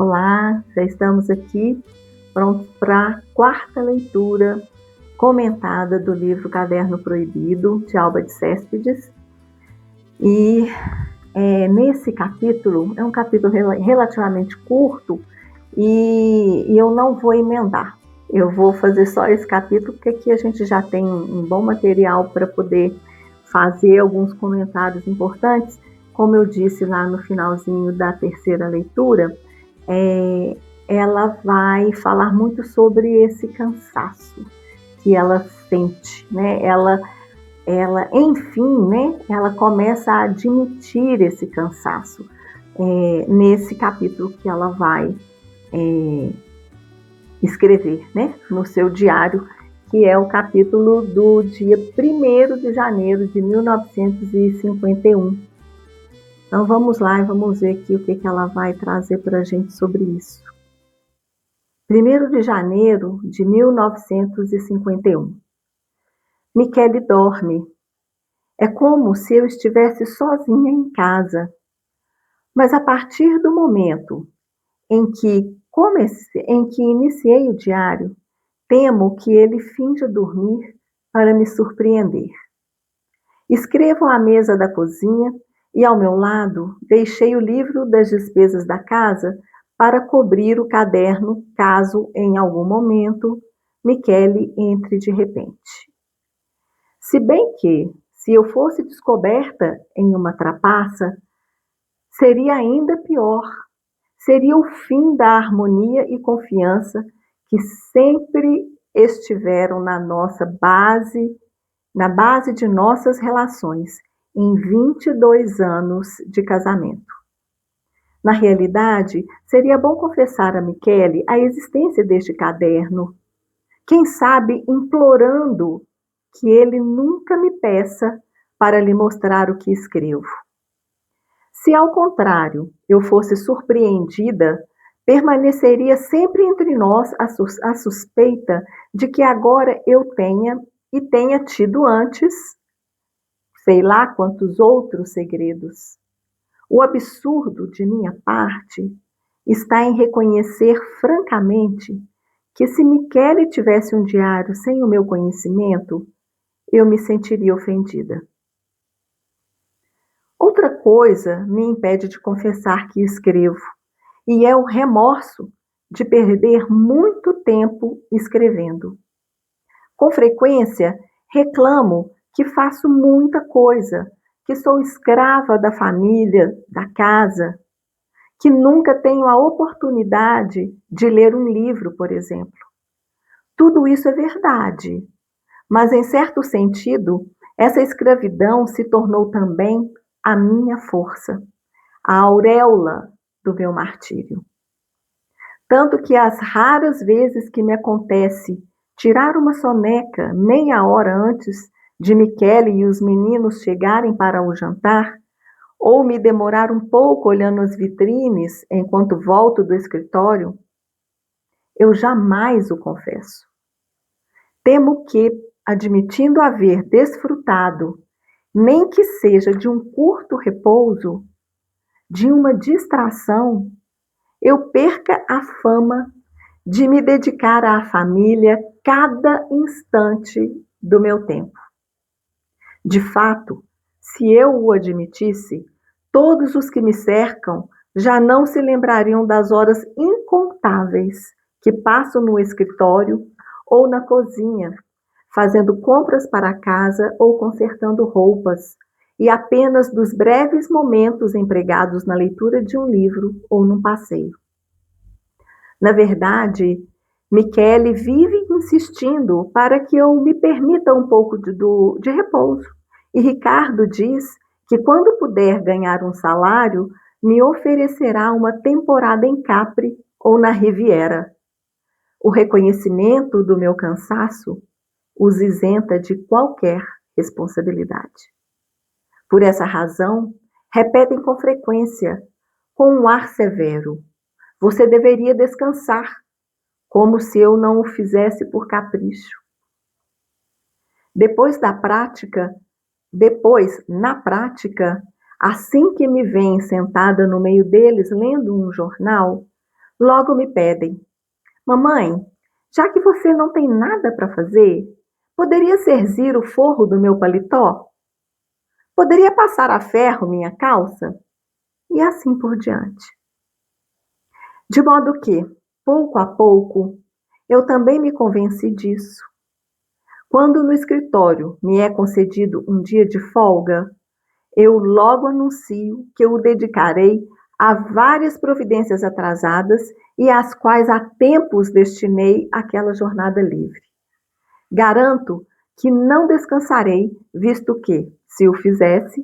Olá, já estamos aqui prontos para a quarta leitura comentada do livro Caderno Proibido, de Alba de Céspedes. E nesse capítulo, é um capítulo relativamente curto e eu não vou emendar. Eu vou fazer só esse capítulo, porque aqui a gente já tem um bom material para poder fazer alguns comentários importantes. Como eu disse lá no finalzinho da terceira leitura, ela vai falar muito sobre esse cansaço que ela sente, né? Ela, enfim, né? Ela começa a admitir esse cansaço nesse capítulo que ela vai escrever, né? No seu diário, que é o capítulo do dia 1º de janeiro de 1951. Então vamos lá e vamos ver aqui o que ela vai trazer para a gente sobre isso. 1º de janeiro de 1951. Michele dorme. É como se eu estivesse sozinha em casa. Mas a partir do momento em que iniciei o diário, temo que ele finja dormir para me surpreender. Escrevo à mesa da cozinha e ao meu lado deixei o livro das despesas da casa para cobrir o caderno caso, em algum momento, Michele entre de repente. Se bem que, se eu fosse descoberta em uma trapaça, seria ainda pior. Seria o fim da harmonia e confiança que sempre estiveram na base de nossas relações, em 22 anos de casamento. Na realidade, seria bom confessar a Michele a existência deste caderno, quem sabe implorando que ele nunca me peça para lhe mostrar o que escrevo. Se, ao contrário, eu fosse surpreendida, permaneceria sempre entre nós a suspeita de que agora eu tenha tido antes, sei lá quantos outros segredos. O absurdo de minha parte está em reconhecer francamente que, se Michele tivesse um diário sem o meu conhecimento, eu me sentiria ofendida. Outra coisa me impede de confessar que escrevo, e é o remorso de perder muito tempo escrevendo. Com frequência, reclamo que faço muita coisa, que sou escrava da família, da casa, que nunca tenho a oportunidade de ler um livro, por exemplo. Tudo isso é verdade, mas, em certo sentido, essa escravidão se tornou também a minha força, a auréola do meu martírio. Tanto que as raras vezes que me acontece tirar uma soneca meia hora antes de Michele e os meninos chegarem para o jantar, ou me demorar um pouco olhando as vitrines enquanto volto do escritório, eu jamais o confesso. Temo que, admitindo haver desfrutado, nem que seja de um curto repouso, de uma distração, eu perca a fama de me dedicar à família cada instante do meu tempo. De fato, se eu o admitisse, todos os que me cercam já não se lembrariam das horas incontáveis que passo no escritório ou na cozinha, fazendo compras para casa ou consertando roupas, e apenas dos breves momentos empregados na leitura de um livro ou num passeio. Na verdade, Michele vive insistindo para que eu me permita um pouco de repouso. E Ricardo diz que, quando puder ganhar um salário, me oferecerá uma temporada em Capri ou na Riviera. O reconhecimento do meu cansaço os isenta de qualquer responsabilidade. Por essa razão, repetem com frequência, com um ar severo: você deveria descansar, como se eu não o fizesse por capricho. Depois, na prática, assim que me veem sentada no meio deles lendo um jornal, Logo me pedem: mamãe, já que você não tem nada para fazer, poderia cerzir o forro do meu paletó? Poderia passar a ferro minha calça? E assim por diante. De modo que, pouco a pouco, eu também me convenci disso. Quando no escritório me é concedido um dia de folga, eu logo anuncio que eu o dedicarei a várias providências atrasadas e às quais há tempos destinei àquela jornada livre. Garanto que não descansarei, visto que, se o fizesse,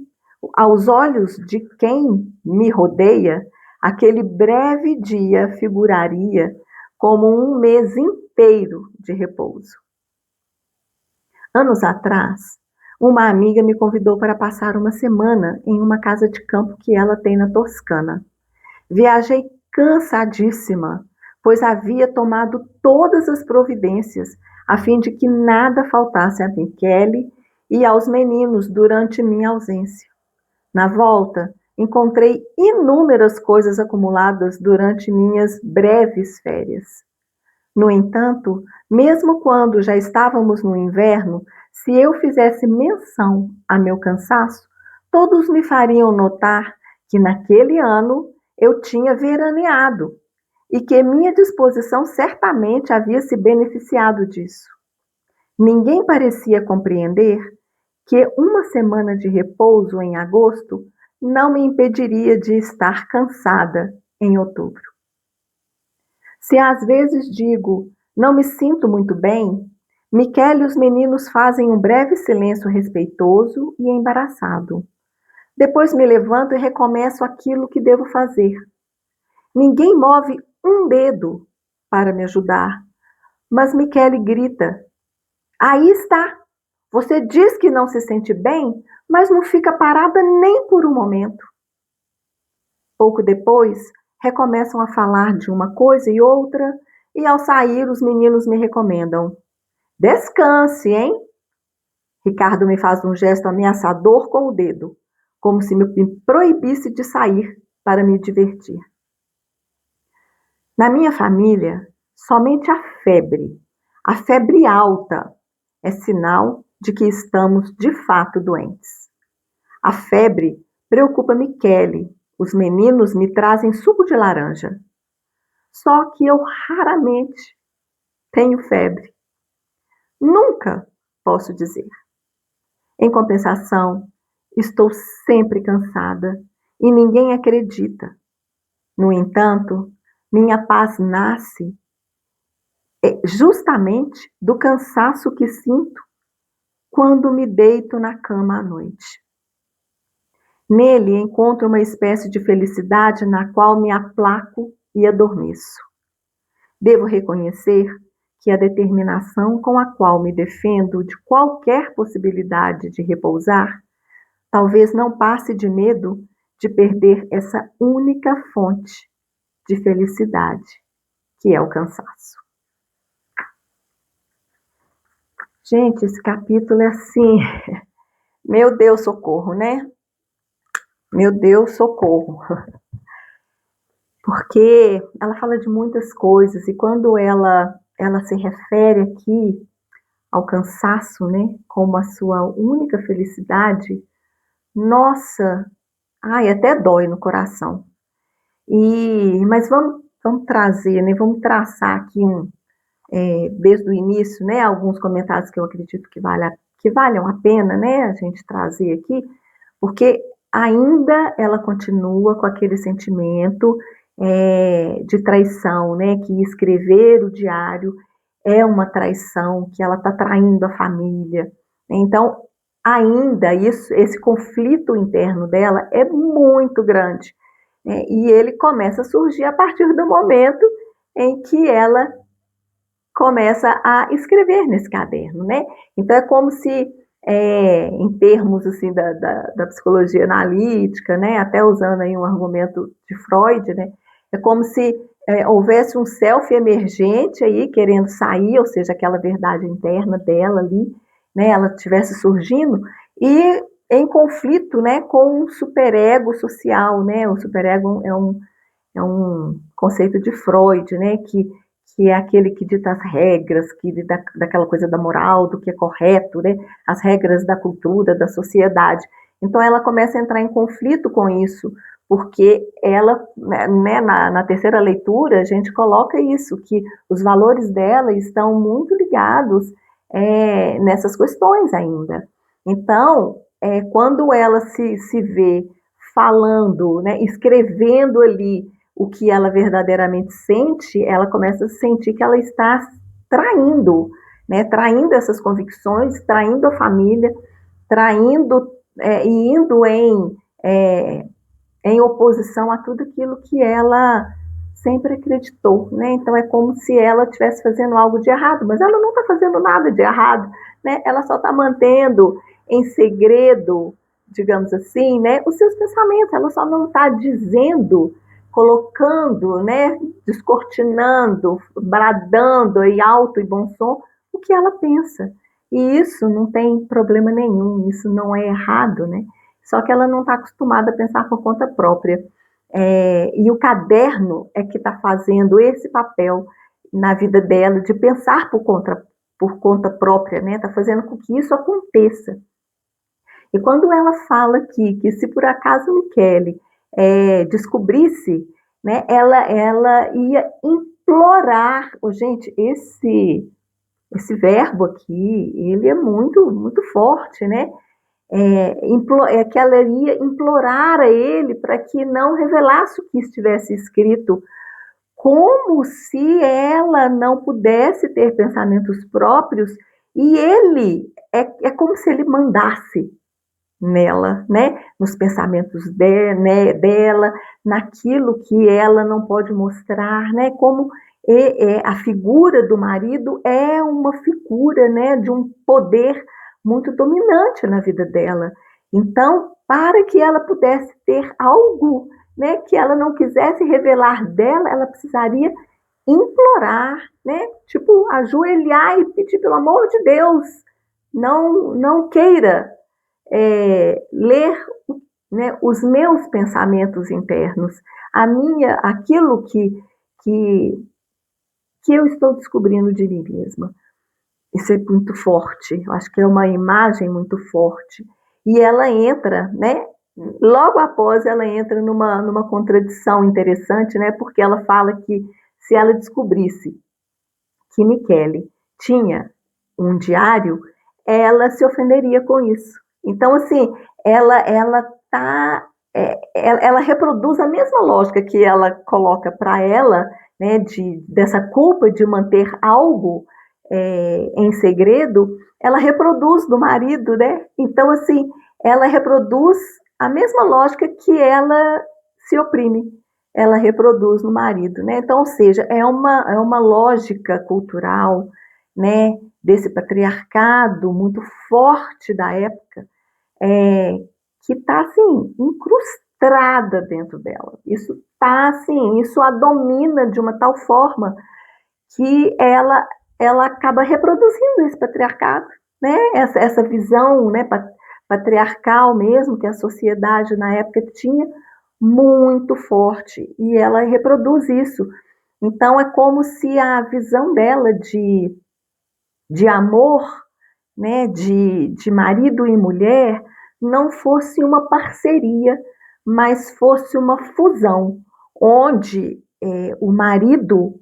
aos olhos de quem me rodeia, aquele breve dia figuraria como um mês inteiro de repouso. Anos atrás, uma amiga me convidou para passar uma semana em uma casa de campo que ela tem na Toscana. Viajei cansadíssima, pois havia tomado todas as providências a fim de que nada faltasse a Michele e aos meninos durante minha ausência. Na volta, encontrei inúmeras coisas acumuladas durante minhas breves férias. No entanto, mesmo quando já estávamos no inverno, se eu fizesse menção a meu cansaço, todos me fariam notar que naquele ano eu tinha veraneado e que minha disposição certamente havia se beneficiado disso. Ninguém parecia compreender que uma semana de repouso em agosto não me impediria de estar cansada em outubro. Se às vezes digo, não me sinto muito bem, Michele e os meninos fazem um breve silêncio respeitoso e embaraçado. Depois me levanto e recomeço aquilo que devo fazer. Ninguém move um dedo para me ajudar, mas Michele grita: aí está! Você diz que não se sente bem, mas não fica parada nem por um momento. Pouco depois, recomeçam a falar de uma coisa e outra, e ao sair, os meninos me recomendam: descanse, hein? Ricardo me faz um gesto ameaçador com o dedo, como se me proibisse de sair para me divertir. Na minha família, somente a febre alta, é sinal de que estamos de fato doentes. A febre preocupa Michele, os meninos me trazem suco de laranja. Só que eu raramente tenho febre. Nunca, posso dizer. Em compensação, estou sempre cansada e ninguém acredita. No entanto, minha paz nasce justamente do cansaço que sinto quando me deito na cama à noite. Nele encontro uma espécie de felicidade na qual me aplaco e adormeço. Devo reconhecer que a determinação com a qual me defendo de qualquer possibilidade de repousar talvez não passe de medo de perder essa única fonte de felicidade, que é o cansaço. Gente, esse capítulo é assim, meu Deus, socorro, né? Meu Deus, socorro. Porque ela fala de muitas coisas e quando ela se refere aqui ao cansaço, né, como a sua única felicidade, nossa, ai, até dói no coração. Mas vamos trazer, né, vamos traçar aqui desde o início, né, alguns comentários que eu acredito que valham a pena, né, a gente trazer aqui, porque ainda ela continua com aquele sentimento de traição, né, que escrever o diário é uma traição, que ela está traindo a família. Então, ainda esse conflito interno dela é muito grande, né, e ele começa a surgir a partir do momento em que ela começa a escrever nesse caderno, né? Então é como se, em termos assim da psicologia analítica, né, até usando aí um argumento de Freud, né, é como se houvesse um self emergente aí querendo sair, ou seja, aquela verdade interna dela ali, né, ela estivesse surgindo e em conflito, né, com um superego social, né? O superego é um conceito de Freud, né, que é aquele que dita as regras, daquela coisa da moral, do que é correto, né, as regras da cultura, da sociedade. Então ela começa a entrar em conflito com isso, porque ela, né, na terceira leitura, a gente coloca isso, que os valores dela estão muito ligados nessas questões ainda. Então, quando ela se vê falando, né, escrevendo ali o que ela verdadeiramente sente, ela começa a sentir que ela está traindo, né, traindo essas convicções, traindo a família, traindo e indo em oposição a tudo aquilo que ela sempre acreditou, né? Então é como se ela estivesse fazendo algo de errado, mas ela não está fazendo nada de errado, né? Ela só está mantendo em segredo, digamos assim, né, os seus pensamentos. Ela só não está dizendo, colocando, né, descortinando, bradando em alto e bom som o que ela pensa. E isso não tem problema nenhum, isso não é errado, né? Só que ela não está acostumada a pensar por conta própria. E o caderno é que está fazendo esse papel na vida dela, de pensar por conta própria, né? Está fazendo com que isso aconteça. E quando ela fala aqui que se por acaso Michele descobrisse, né, ela ia implorar. Gente, esse verbo aqui, ele é muito, muito forte, né? Que ela iria implorar a ele para que não revelasse o que estivesse escrito, como se ela não pudesse ter pensamentos próprios, e ele é como se ele mandasse nela, né? Nos pensamentos dela, naquilo que ela não pode mostrar, né? Como a figura do marido é uma figura, né, de um poder muito dominante na vida dela. Então, para que ela pudesse ter algo, né, que ela não quisesse revelar dela, ela precisaria implorar, né? Tipo, ajoelhar e pedir, pelo amor de Deus, não queira ler, né, os meus pensamentos internos, aquilo que, que eu estou descobrindo de mim mesma. Isso é muito forte, eu acho que é uma imagem muito forte. E ela entra, né? Logo após ela entra numa contradição interessante, né? Porque ela fala que se ela descobrisse que Michele tinha um diário, ela se ofenderia com isso. Então, assim, ela tá, ela reproduz a mesma lógica que ela coloca para ela, né, dessa culpa de manter algo em segredo, ela reproduz do marido, né? Então, assim, ela reproduz a mesma lógica que ela se oprime, ela reproduz no marido, né? Então, ou seja, é uma lógica cultural, né, desse patriarcado muito forte da época, que está assim incrustada dentro dela. Isso tá assim, isso a domina de uma tal forma que ela acaba reproduzindo esse patriarcado, né? Essa visão, né, patriarcal mesmo que a sociedade na época tinha, muito forte, e ela reproduz isso. Então é como se a visão dela de amor, né, de marido e mulher, não fosse uma parceria, mas fosse uma fusão, onde o marido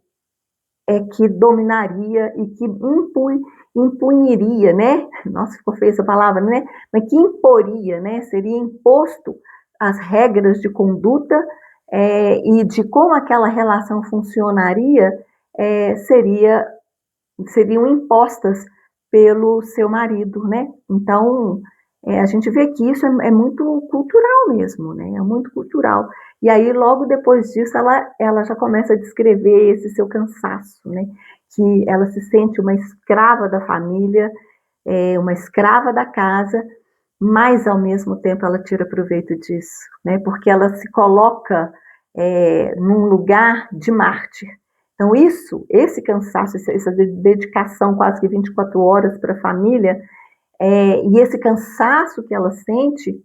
é que dominaria e que impunhiria, né? Nossa, ficou feia essa palavra, né? Mas que imporia, né? Seria imposto as regras de conduta e de como aquela relação funcionaria seriam impostas pelo seu marido, né? Então, a gente vê que isso é muito cultural mesmo, né? É muito cultural. E aí, logo depois disso, ela já começa a descrever esse seu cansaço, né? Que ela se sente uma escrava da família, uma escrava da casa, mas ao mesmo tempo ela tira proveito disso, né? Porque ela se coloca num lugar de mártir. Então esse cansaço, essa dedicação quase que 24 horas para a família, e esse cansaço que ela sente,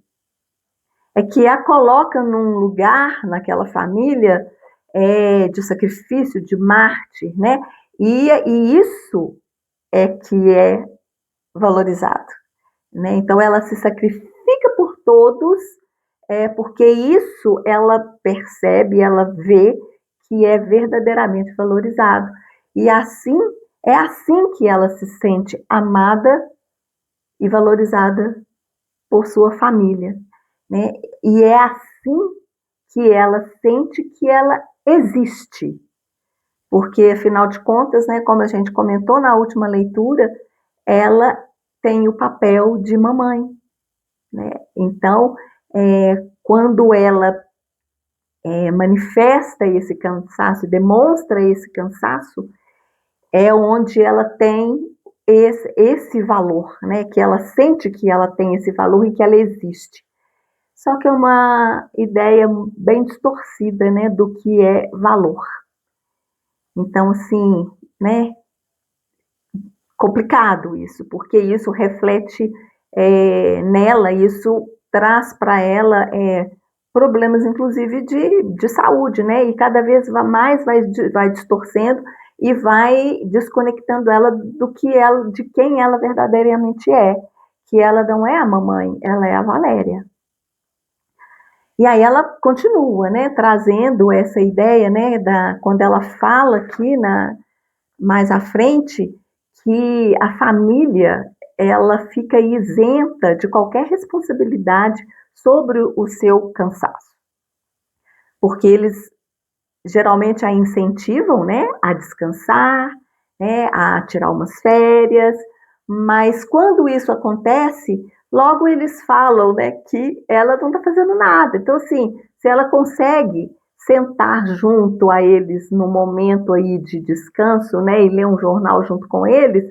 é que a coloca num lugar naquela família de sacrifício, de mártir, né? E isso é que é valorizado, né? Então ela se sacrifica por todos, porque isso ela percebe, ela vê que é verdadeiramente valorizado. E assim, é assim que ela se sente amada e valorizada por sua família, né? E é assim que ela sente que ela existe, porque afinal de contas, né, como a gente comentou na última leitura, ela tem o papel de mamãe, né? Então, quando ela manifesta esse cansaço, demonstra esse cansaço, é onde ela tem esse valor, né? Que ela sente que ela tem esse valor e que ela existe. Só que é uma ideia bem distorcida, né, do que é valor. Então, assim, né, complicado isso, porque isso reflete nela, isso traz para ela problemas, inclusive, de saúde, né, e cada vez mais vai distorcendo e vai desconectando ela de quem ela verdadeiramente é, que ela não é a mamãe, ela é a Valéria. E aí ela continua, né, trazendo essa ideia, né, quando ela fala aqui mais à frente, que a família, ela fica isenta de qualquer responsabilidade sobre o seu cansaço, porque eles geralmente a incentivam, né, a descansar, né, a tirar umas férias, mas quando isso acontece, logo eles falam, né, que ela não está fazendo nada. Então, assim, se ela consegue sentar junto a eles no momento aí de descanso, né, e ler um jornal junto com eles,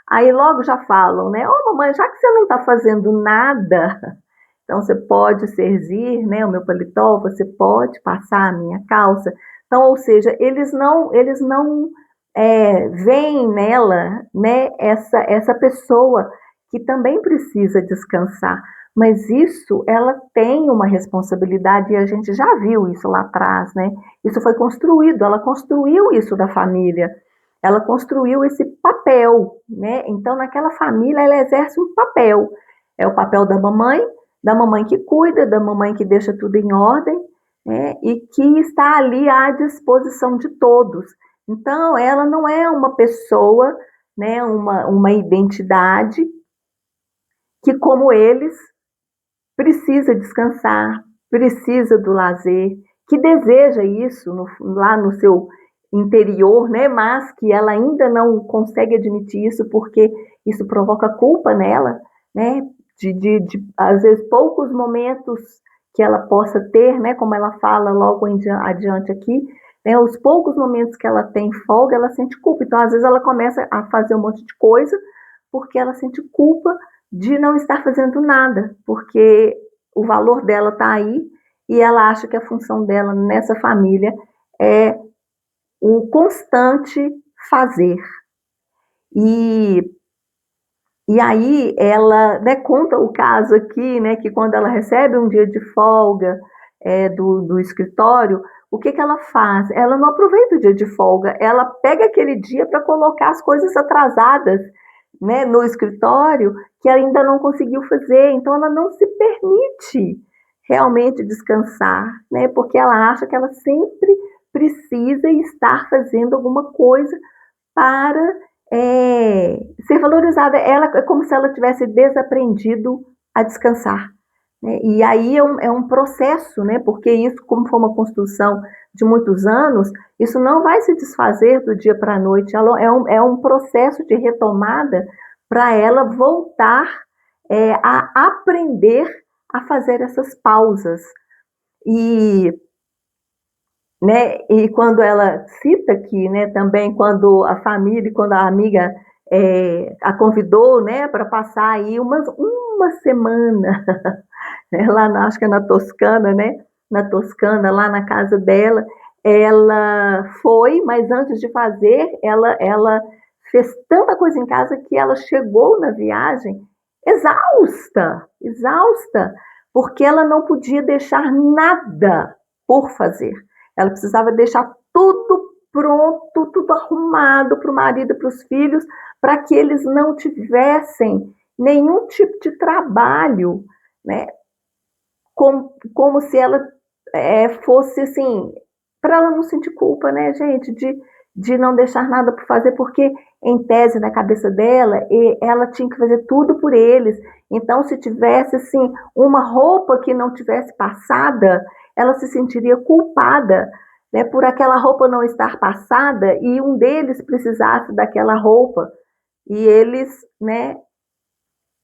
aí logo já falam, né, ô mamãe, já que você não está fazendo nada, então você pode servir, né, o meu paletó, você pode passar a minha calça. Então, ou seja, eles não veem nela, né, essa pessoa que também precisa descansar. Mas isso, ela tem uma responsabilidade e a gente já viu isso lá atrás, né? Isso foi construído, ela construiu isso da família, ela construiu esse papel, né? Então, naquela família, ela exerce um papel. É o papel da mamãe que cuida, da mamãe que deixa tudo em ordem, né? E que está ali à disposição de todos. Então, ela não é uma pessoa, né, uma identidade que, como eles, precisa descansar, precisa do lazer, que deseja isso lá no seu interior, né? Mas que ela ainda não consegue admitir isso porque isso provoca culpa nela, né? De às vezes poucos momentos que ela possa ter, né? Como ela fala logo adiante aqui, né? Os poucos momentos que ela tem folga, ela sente culpa. Então, às vezes ela começa a fazer um monte de coisa porque ela sente culpa de não estar fazendo nada, porque o valor dela está aí e ela acha que a função dela nessa família é o constante fazer. E, e aí ela, né, conta o caso aqui, né, que quando ela recebe um dia de folga do escritório, o que ela faz? Ela não aproveita o dia de folga, ela pega aquele dia para colocar as coisas atrasadas, né, no escritório que ainda não conseguiu fazer. Então ela não se permite realmente descansar, né, porque ela acha que ela sempre precisa estar fazendo alguma coisa para ser valorizada. Ela é como se ela tivesse desaprendido a descansar, né? E aí é um processo, né? Porque isso, como foi uma construção de muitos anos, isso não vai se desfazer do dia para a noite. É um processo de retomada para ela voltar a aprender a fazer essas pausas. E né? E quando ela cita aqui, né, também quando a família, quando a amiga a convidou, né, para passar aí uma semana, né, lá acho que é na Toscana, né, na Toscana, lá na casa dela, ela foi, mas antes de fazer, ela fez tanta coisa em casa que ela chegou na viagem exausta, exausta, porque ela não podia deixar nada por fazer. Ela precisava deixar tudo pronto, tudo arrumado para o marido e para os filhos, para que eles não tivessem nenhum tipo de trabalho, né? Como se ela fosse assim, para ela não sentir culpa, né, gente, de não deixar nada por fazer, porque em tese na cabeça dela, ela tinha que fazer tudo por eles. Então, se tivesse assim uma roupa que não tivesse passada, ela se sentiria culpada, né, por aquela roupa não estar passada e um deles precisasse daquela roupa e eles, né,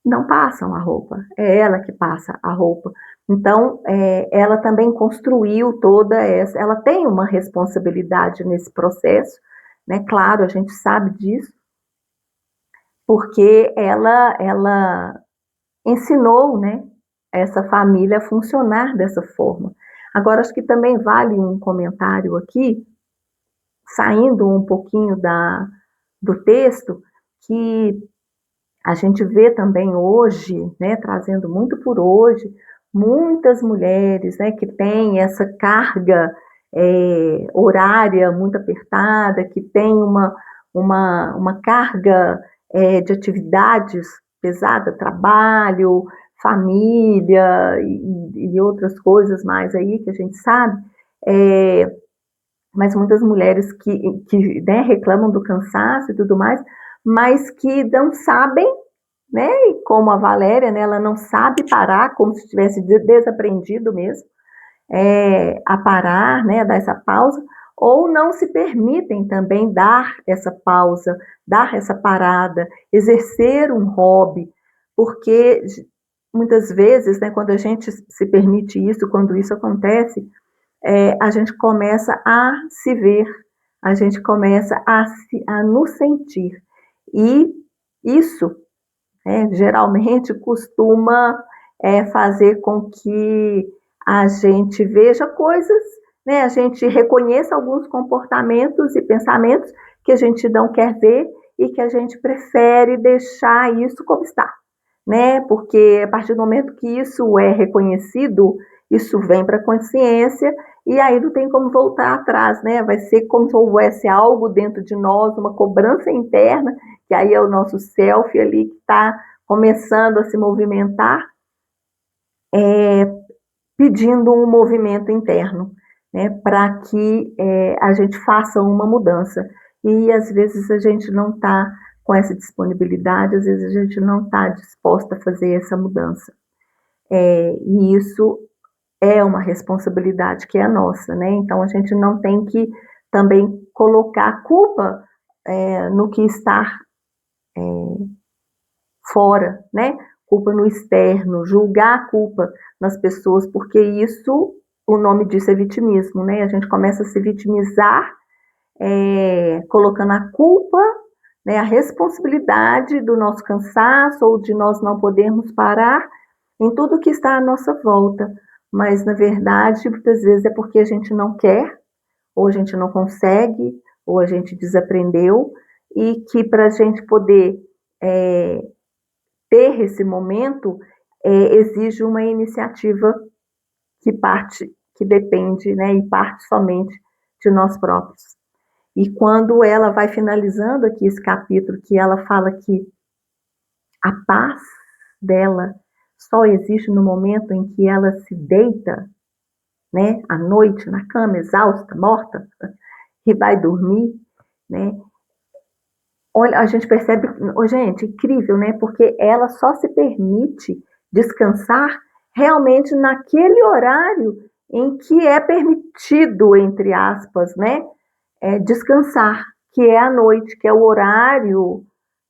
não passam a roupa, é ela que passa a roupa. Então, ela também construiu toda essa, ela tem uma responsabilidade nesse processo, né? Claro, a gente sabe disso, porque ela ensinou, né, essa família a funcionar dessa forma. Agora, acho que também vale um comentário aqui, saindo um pouquinho do texto, que a gente vê também hoje, né, trazendo muito por hoje, muitas mulheres, né, que têm essa carga horária muito apertada, que tem uma carga de atividades pesada, trabalho, família e outras coisas mais aí que a gente sabe, é, mas muitas mulheres que né, reclamam do cansaço e tudo mais, mas que não sabem, né? E como a Valéria, né, ela não sabe parar, como se tivesse desaprendido mesmo, a parar, né, a dar essa pausa, ou não se permitem também dar essa pausa, dar essa parada, exercer um hobby, porque muitas vezes, né, quando a gente se permite isso, quando isso acontece, a gente começa a se ver, a gente começa a nos sentir. E isso, geralmente, costuma fazer com que a gente veja coisas, né, a gente reconheça alguns comportamentos e pensamentos que a gente não quer ver e que a gente prefere deixar isso como está, né? Porque a partir do momento que isso é reconhecido, isso vem para a consciência e aí não tem como voltar atrás, né? Vai ser como se houvesse algo dentro de nós, uma cobrança interna, que aí é o nosso self ali que está começando a se movimentar, pedindo um movimento interno, né? Para que a gente faça uma mudança. E às vezes a gente não está com essa disponibilidade, às vezes a gente não está disposta a fazer essa mudança. E isso é uma responsabilidade que é nossa, né? Então a gente não tem que também colocar a culpa no que está fora, né? Culpa no externo, julgar a culpa nas pessoas, porque isso, o nome disso é vitimismo, né? A gente começa a se vitimizar, colocando a culpa, né, a responsabilidade do nosso cansaço ou de nós não podermos parar em tudo que está à nossa volta. Mas, na verdade, muitas vezes é porque a gente não quer, ou a gente não consegue, ou a gente desaprendeu, e que para a gente poder ter esse momento, exige uma iniciativa que depende, né, e parte somente de nós próprios. E quando ela vai finalizando aqui esse capítulo, que ela fala que a paz dela só existe no momento em que ela se deita, né, à noite na cama, exausta, morta, e vai dormir, né? Olha, a gente percebe, gente, incrível, né? Porque ela só se permite descansar realmente naquele horário em que é permitido, entre aspas, né? Descansar, que é à noite, que é o horário,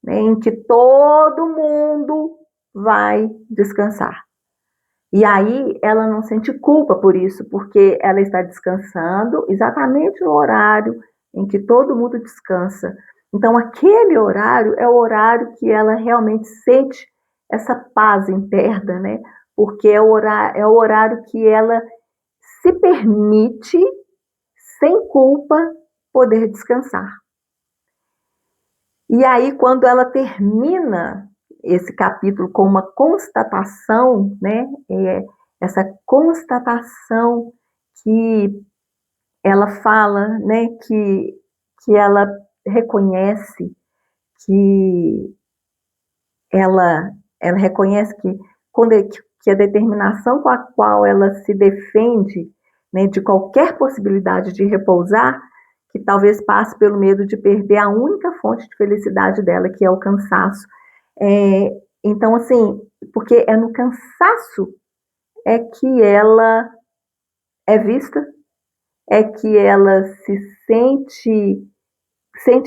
né, em que todo mundo vai descansar. E aí ela não sente culpa por isso, porque ela está descansando exatamente no horário em que todo mundo descansa. Então, aquele horário é o horário que ela realmente sente essa paz interna, né? Porque é o horário que ela se permite, sem culpa, poder descansar. E aí, quando ela termina esse capítulo com uma constatação, né? Essa constatação que ela fala, né, que ela reconhece que ela reconhece que quando que a determinação com a qual ela se defende, né, de qualquer possibilidade de repousar, que talvez passe pelo medo de perder a única fonte de felicidade dela, que é o cansaço. É, então, assim, porque é no cansaço é que ela é vista, é que ela se sente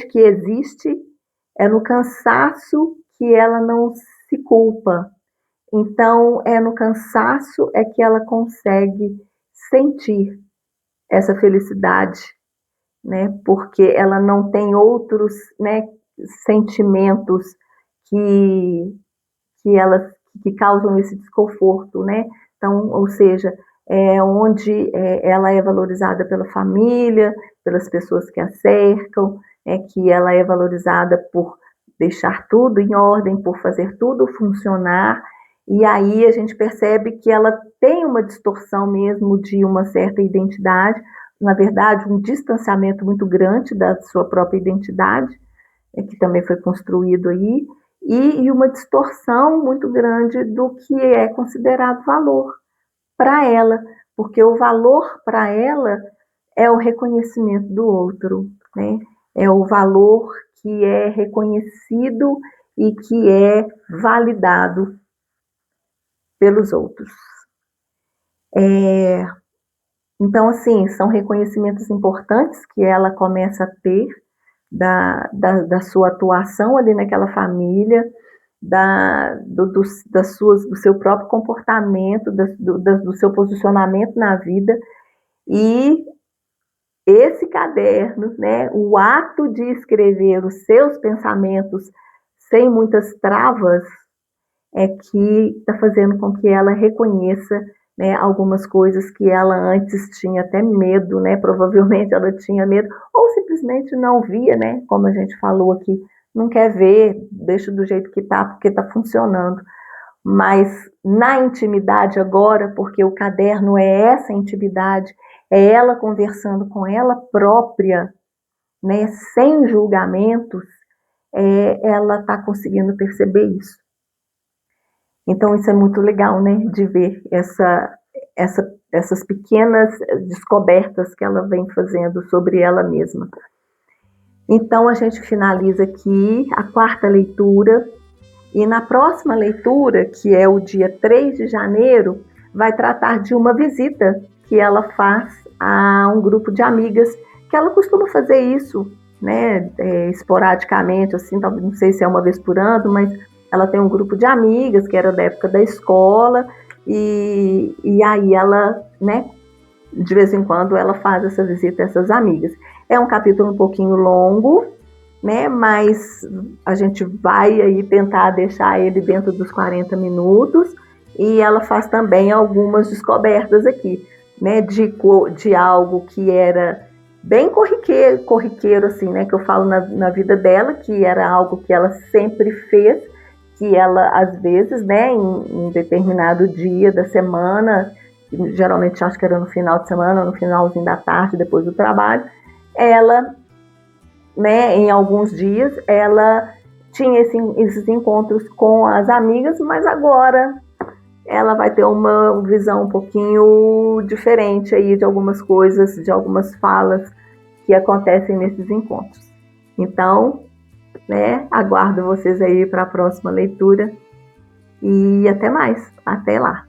que existe, é no cansaço que ela não se culpa. Então, é no cansaço é que ela consegue sentir essa felicidade, né? Porque ela não tem outros, né, sentimentos que elas que causam esse desconforto, né? Então, ou seja, é onde ela é valorizada pela família, pelas pessoas que a cercam, que ela é valorizada por deixar tudo em ordem, por fazer tudo funcionar, e aí a gente percebe que ela tem uma distorção mesmo de uma certa identidade, na verdade, um distanciamento muito grande da sua própria identidade, que também foi construído aí, e uma distorção muito grande do que é considerado valor para ela, porque o valor para ela é o reconhecimento do outro, né? É o valor que é reconhecido e que é validado pelos outros. Então, assim, são reconhecimentos importantes que ela começa a ter da sua atuação ali naquela família, do seu próprio comportamento, do seu posicionamento na vida. E esse caderno, né, o ato de escrever os seus pensamentos sem muitas travas, é que está fazendo com que ela reconheça, né, algumas coisas que ela antes tinha até medo, né, provavelmente ela tinha medo, ou simplesmente não via, né, como a gente falou aqui, não quer ver, deixa do jeito que está, porque está funcionando. Mas na intimidade agora, porque o caderno é essa intimidade, é ela conversando com ela própria, né, sem julgamentos, ela está conseguindo perceber isso. Então, isso é muito legal, né, de ver essas pequenas descobertas que ela vem fazendo sobre ela mesma. Então, a gente finaliza aqui a quarta leitura, e na próxima leitura, que é o dia 3 de janeiro, vai tratar de uma visita que ela faz a um grupo de amigas, que ela costuma fazer isso, né, esporadicamente, assim, talvez, não sei se é uma vez por ano, mas ela tem um grupo de amigas que era da época da escola, e aí ela, né, de vez em quando ela faz essa visita a essas amigas. É um capítulo um pouquinho longo, né, mas a gente vai aí tentar deixar ele dentro dos 40 minutos, e ela faz também algumas descobertas aqui, né, de algo que era bem corriqueiro assim, né, que eu falo na vida dela, que era algo que ela sempre fez, que ela, às vezes, né, em determinado dia da semana, geralmente acho que era no final de semana, no finalzinho da tarde, depois do trabalho, ela, né, em alguns dias, ela tinha esses encontros com as amigas, mas agora ela vai ter uma visão um pouquinho diferente aí de algumas coisas, de algumas falas que acontecem nesses encontros. Então, né, aguardo vocês aí para a próxima leitura e até mais. Até lá.